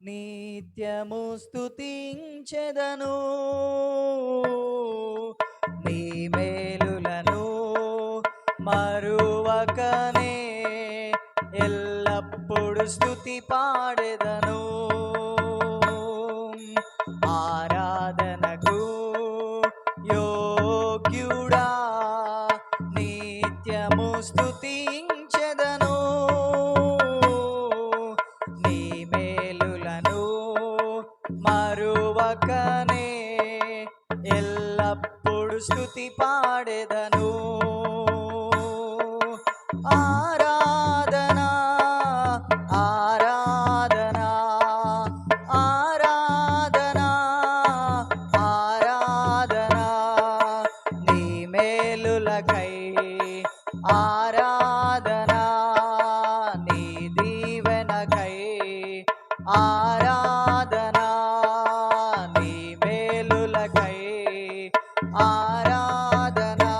నిత్యము స్తుతించెదను నీ మేలులను మరువకనే ఎల్లప్పుడు స్తుతి పాడెదను ఆరాధనకు యోగ్యుడా నిత్యము స్తుతించెదను నీ మేలులను మరువకనే ఎల్లప్పుడు స్తుతి పాడెదను ఆరాధనా ఆరాధనా ఆరాధనా ఆరాధనా నీ మేలులకై ఆరాధనా నీ దీవెనకై ఆరాధనా నీ మేలులకై ఆరాధనా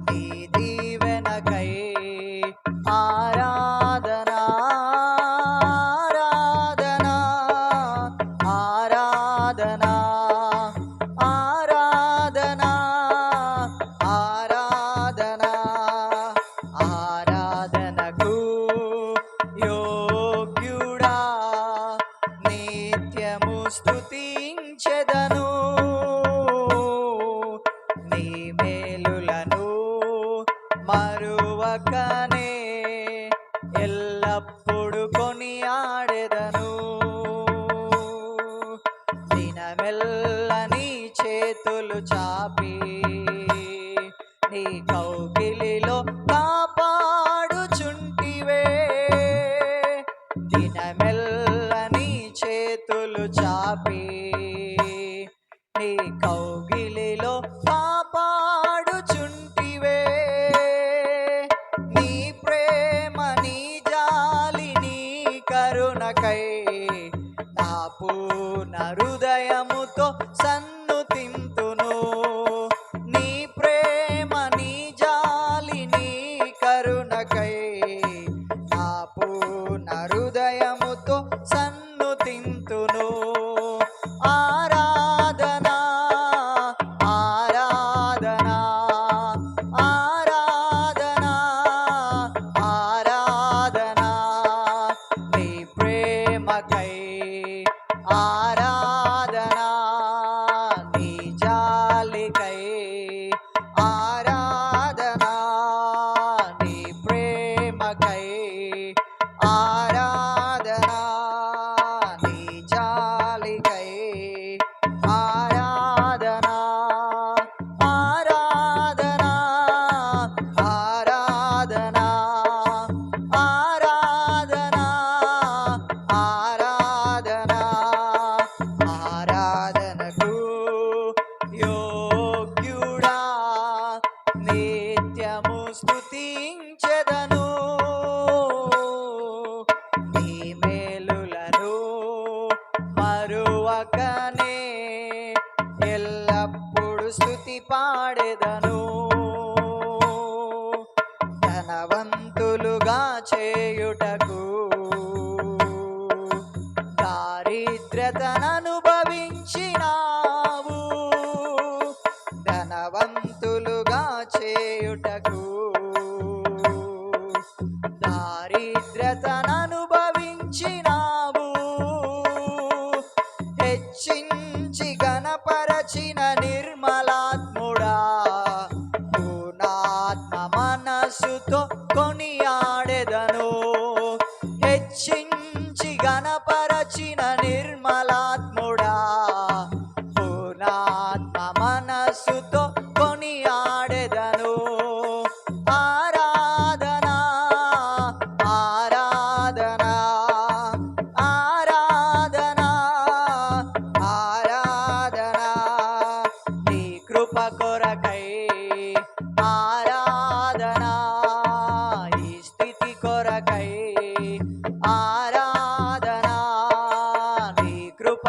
నీ దీవెనకై ఆరాధనా ఆరాధనా ఆరాధనా ఆరాధనా ఆరాధనా ఆరాధనకు యోగ్యుడా నిత్యము స్తుతించెదను నీ మేలులను మరువకనే ఎల్లప్పుడు కొనియాడెదను దినమెల్ల నీ చేతులు చాపి నీ కౌగిలిలో కాపాడుచుంటివే దినమెల్ల నీ చేతులు చాపి నీ కౌగిలిలో కాపాడుచుంటివే నీ ప్రేమ నీ జాలి నీ కరుణకై నా పూర్ణ హృదయముతో సన్నుతింతును నీ ప్రేమ నీ జాలి నీ కరుణకై నా పూర్ణ హృదయముతో సన్నుతింతును ఆరాధనా ఆరాధనా ఆరాధనా ఆరాధనా నీ ప్రేమకై ఆరాధనా నీ జాలికై ఆరాధనా నీ ప్రేమకై ఆరాధనా నీ జాలికై ఆరాధనా ఆరాధనా ఆరాధనా ఆరాధనా ఆరాధనా ఆరాధనకు యోగ్యుడా నిత్యము స్తుతించెదను నీ మేలులను మరువకనే ఎల్లప్పుడు స్తుతి పాడెదను ధనవంతులుగా చేయుటకు దారిద్ర్యతననుభవించినావు ధనవంతులుగా చేయుటకు దారిద్ర్యతననుభవించినావు హెచ్చించి గణపరచిన నిర్మలాత్ముడా పూర్ణాత్మ మనస్సుతో కొనియాడెదను హెచ్చించి గణపరచిన నిర్మలాత్ముడా పూర్ణాత్మ మనస్సుతో కొనియాడెదను ఆరాధనా ఆరాధనా ఆరాధనా ఆరాధనా నీ కృప కొరకై ఆరాధనా ఈ స్థితి కొరకై ఆరాధనా నీ కృప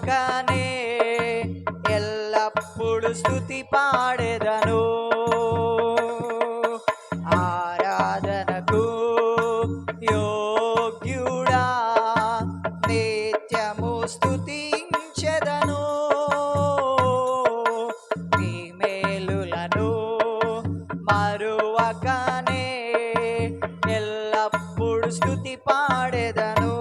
మరువకనే ఎల్లప్పుడు స్తుతి పాడెదను. ఆరాధనకు యోగ్యుడా నిత్యము స్తుతించెదను. నీ మేలులను మరువకనే ఎల్లప్పుడు స్తుతి పాడెదను.